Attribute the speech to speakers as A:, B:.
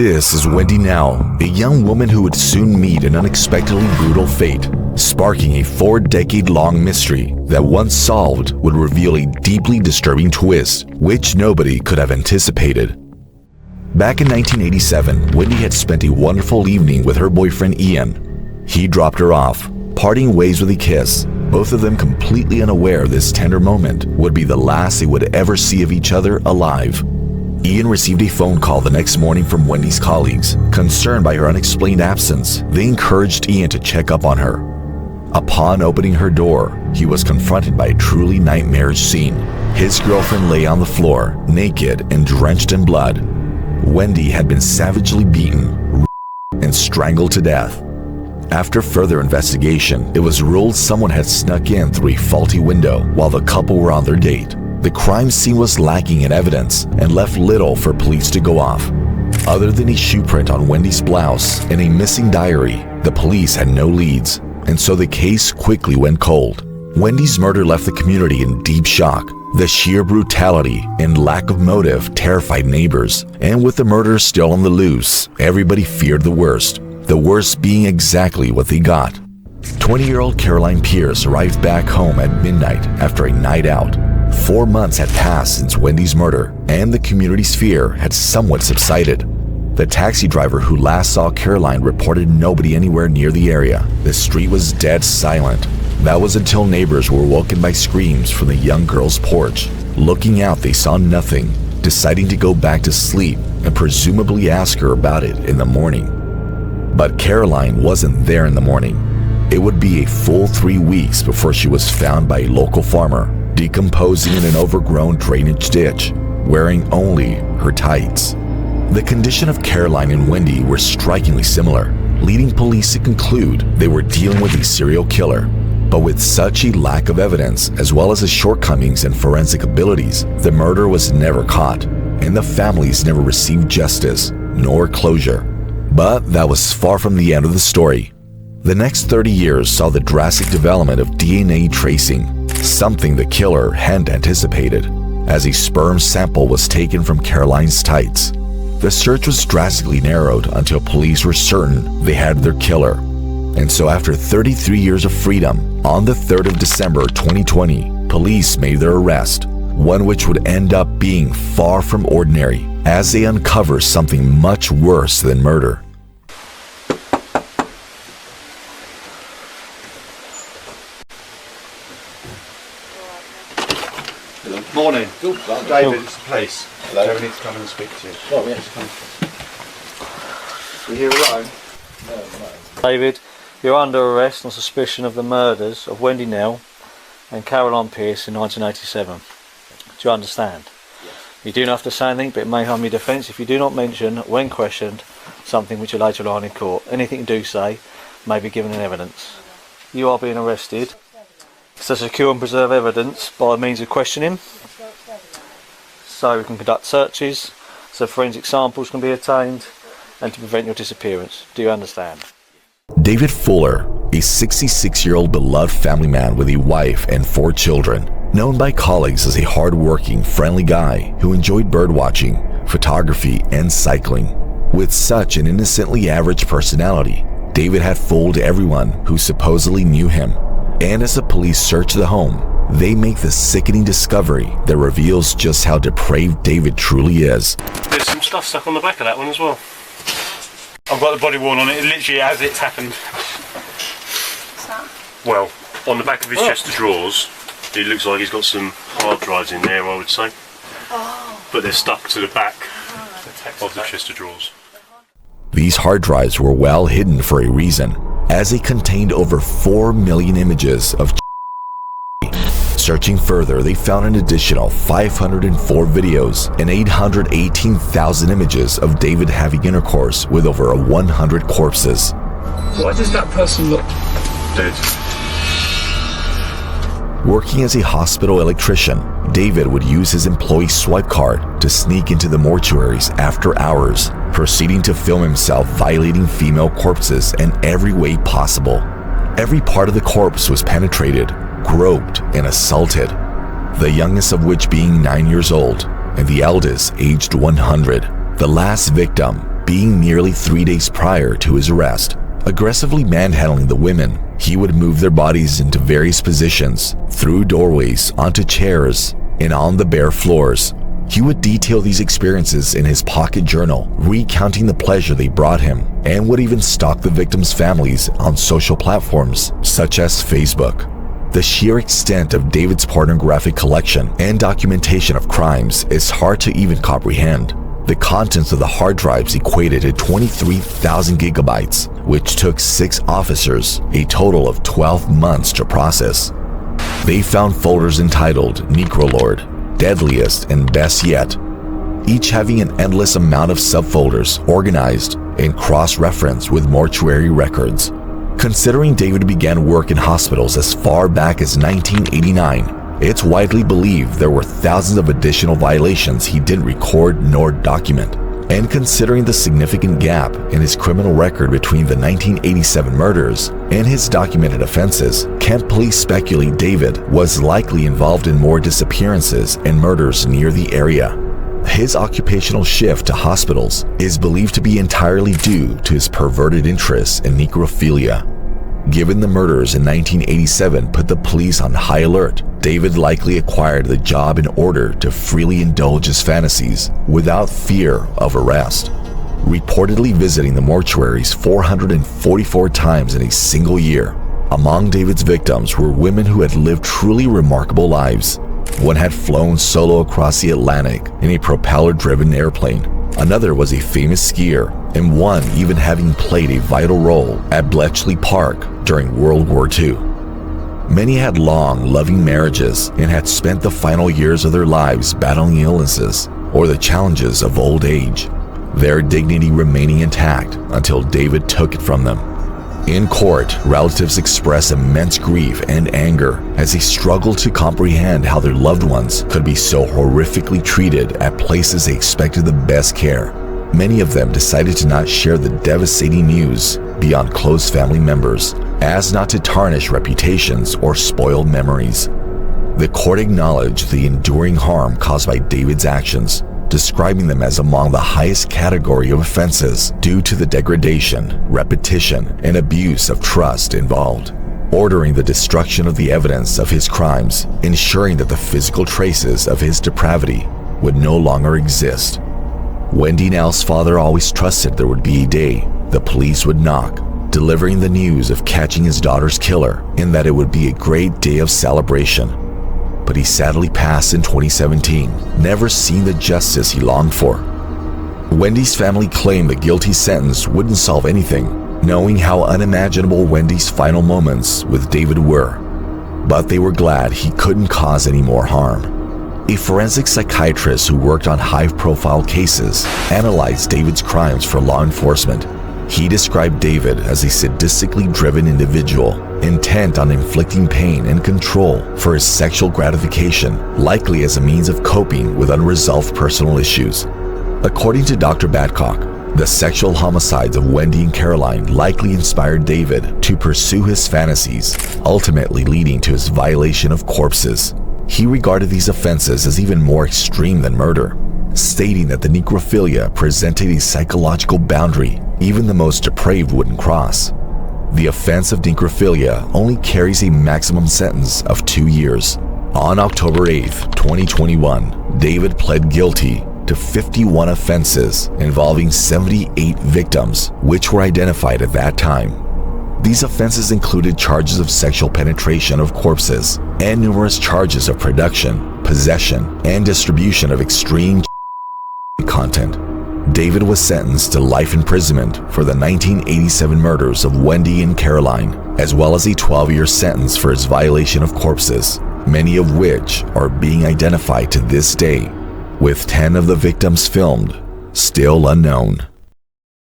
A: This is Wendy Knell, a young woman who would soon meet an unexpectedly brutal fate, sparking a 4-decade-long mystery that once solved would reveal a deeply disturbing twist, which nobody could have anticipated. Back in 1987, Wendy had spent a wonderful evening with her boyfriend Ian. He dropped her off, parting ways with a kiss, both of them completely unaware this tender moment would be the last they would ever see of each other alive. Ian received a phone call the next morning from Wendy's colleagues. Concerned by her unexplained absence, they encouraged Ian to check up on her. Upon opening her door, he was confronted by a truly nightmarish scene. His girlfriend lay on the floor, naked and drenched in blood. Wendy had been savagely beaten and strangled to death. After further investigation, it was ruled someone had snuck in through a faulty window while the couple were on their date. The crime scene was lacking in evidence and left little for police to go off. Other than a shoe print on Wendy's blouse and a missing diary, the police had no leads, and so the case quickly went cold. Wendy's murder left the community in deep shock. The sheer brutality and lack of motive terrified neighbors, and with the murder still on the loose, everybody feared the worst being exactly what they got. 20-year-old Caroline Pierce arrived back home at midnight after a night out. 4 months had passed since Wendy's murder, and the community's fear had somewhat subsided. The taxi driver who last saw Caroline reported nobody anywhere near the area. The street was dead silent. That was until neighbors were woken by screams from the young girl's porch. Looking out, they saw nothing, deciding to go back to sleep and presumably ask her about it in the morning. But Caroline wasn't there in the morning. It would be a full 3 weeks before she was found by a local farmer, decomposing in an overgrown drainage ditch, wearing only her tights. The condition of Caroline and Wendy were strikingly similar, leading police to conclude they were dealing with a serial killer. But with such a lack of evidence, as well as the shortcomings in forensic abilities, the murder was never caught, and the families never received justice nor closure. But that was far from the end of the story. The next 30 years saw the drastic development of DNA tracing, something the killer hadn't anticipated, as a sperm sample was taken from Caroline's tights. The search was drastically narrowed until police were certain they had their killer. And so after 33 years of freedom, on the 3rd of December 2020, police made their arrest, one which would end up being far from ordinary, as they uncover something much worse than murder.
B: Morning. David, it's the police. Hello. Do we need to come and speak to you?
C: Oh, yes, come.
B: You here alone?
C: No. David, you're under arrest on suspicion of the murders of Wendy Knell and Caroline Pierce in 1987. Do you understand? Yes. You do not have to say anything, but it may harm your defence if you do not mention, when questioned, something which you later lie in court. Anything you do say may be given in evidence. You are being arrested to secure and preserve evidence by means of questioning, so we can conduct searches, so forensic samples can be obtained, and to prevent your disappearance. Do you understand?
A: David Fuller, a 66-year-old beloved family man with a wife and 4 children, known by colleagues as a hard-working, friendly guy who enjoyed birdwatching, photography, and cycling. With such an innocently average personality, David had fooled everyone who supposedly knew him. And as the police search the home, they make the sickening discovery that reveals just how depraved David truly is.
D: There's some stuff stuck on the back of that one as well. I've got the body worn on it literally as it's happened.
E: What's that?
D: Well, on the back of his chest of drawers, it looks like he's got some hard drives in there, I would say.
E: Oh.
D: But they're stuck to the back of the chest of drawers.
A: These hard drives were well hidden for a reason, as they contained over 4 million images of. Searching further, they found an additional 504 videos and 818,000 images of David having intercourse with over 100 corpses.
B: Why does that person look dead?
A: Working as a hospital electrician, David would use his employee swipe card to sneak into the mortuaries after hours, proceeding to film himself violating female corpses in every way possible. Every part of the corpse was penetrated, groped, and assaulted, the youngest of which being 9 years old, and the eldest aged 100. The last victim being nearly 3 days prior to his arrest. Aggressively manhandling the women, he would move their bodies into various positions, through doorways, onto chairs, and on the bare floors. He would detail these experiences in his pocket journal, recounting the pleasure they brought him, and would even stalk the victims' families on social platforms such as Facebook. The sheer extent of David's pornographic collection and documentation of crimes is hard to even comprehend. The contents of the hard drives equated to 23,000 gigabytes, which took 6 officers a total of 12 months to process. They found folders entitled Necrolord, Deadliest, and Best Yet, each having an endless amount of subfolders organized and cross-referenced with mortuary records. Considering David began work in hospitals as far back as 1989, it's widely believed there were thousands of additional violations he didn't record nor document. And considering the significant gap in his criminal record between the 1987 murders and his documented offenses, Kent police speculate David was likely involved in more disappearances and murders near the area. His occupational shift to hospitals is believed to be entirely due to his perverted interests in necrophilia. Given the murders in 1987 put the police on high alert, David likely acquired the job in order to freely indulge his fantasies without fear of arrest, reportedly visiting the mortuaries 444 times in a single year. Among David's victims were women who had lived truly remarkable lives. One had flown solo across the Atlantic in a propeller-driven airplane. Another was a famous skier, and one even having played a vital role at Bletchley Park during World War II. Many had long, loving marriages and had spent the final years of their lives battling illnesses or the challenges of old age, their dignity remaining intact until David took it from them. In court, relatives express immense grief and anger as they struggle to comprehend how their loved ones could be so horrifically treated at places they expected the best care. Many of them decided to not share the devastating news beyond close family members, as not to tarnish reputations or spoil memories. The court acknowledged the enduring harm caused by David's actions, describing them as among the highest category of offenses due to the degradation, repetition, and abuse of trust involved, ordering the destruction of the evidence of his crimes, ensuring that the physical traces of his depravity would no longer exist. Wendy Knell's father always trusted there would be a day the police would knock, delivering the news of catching his daughter's killer, and that it would be a great day of celebration. But he sadly passed in 2017, never seeing the justice he longed for. Wendy's family claimed the guilty sentence wouldn't solve anything, knowing how unimaginable Wendy's final moments with David were. But they were glad he couldn't cause any more harm. A forensic psychiatrist who worked on high-profile cases analyzed David's crimes for law enforcement. He described David as a sadistically driven individual, intent on inflicting pain and control for his sexual gratification, likely as a means of coping with unresolved personal issues. According to Dr. Badcock, the sexual homicides of Wendy and Caroline likely inspired David to pursue his fantasies, ultimately leading to his violation of corpses. He regarded these offenses as even more extreme than murder, stating that the necrophilia presented a psychological boundary even the most depraved wouldn't cross. The offense of necrophilia only carries a maximum sentence of 2 years. On October 8, 2021, David pled guilty to 51 offenses involving 78 victims, which were identified at that time. These offenses included charges of sexual penetration of corpses and numerous charges of production, possession, and distribution of extreme content. David was sentenced to life imprisonment for the 1987 murders of Wendy and Caroline, as well as a 12-year sentence for his violation of corpses, many of which are being identified to this day, with 10 of the victims filmed still unknown.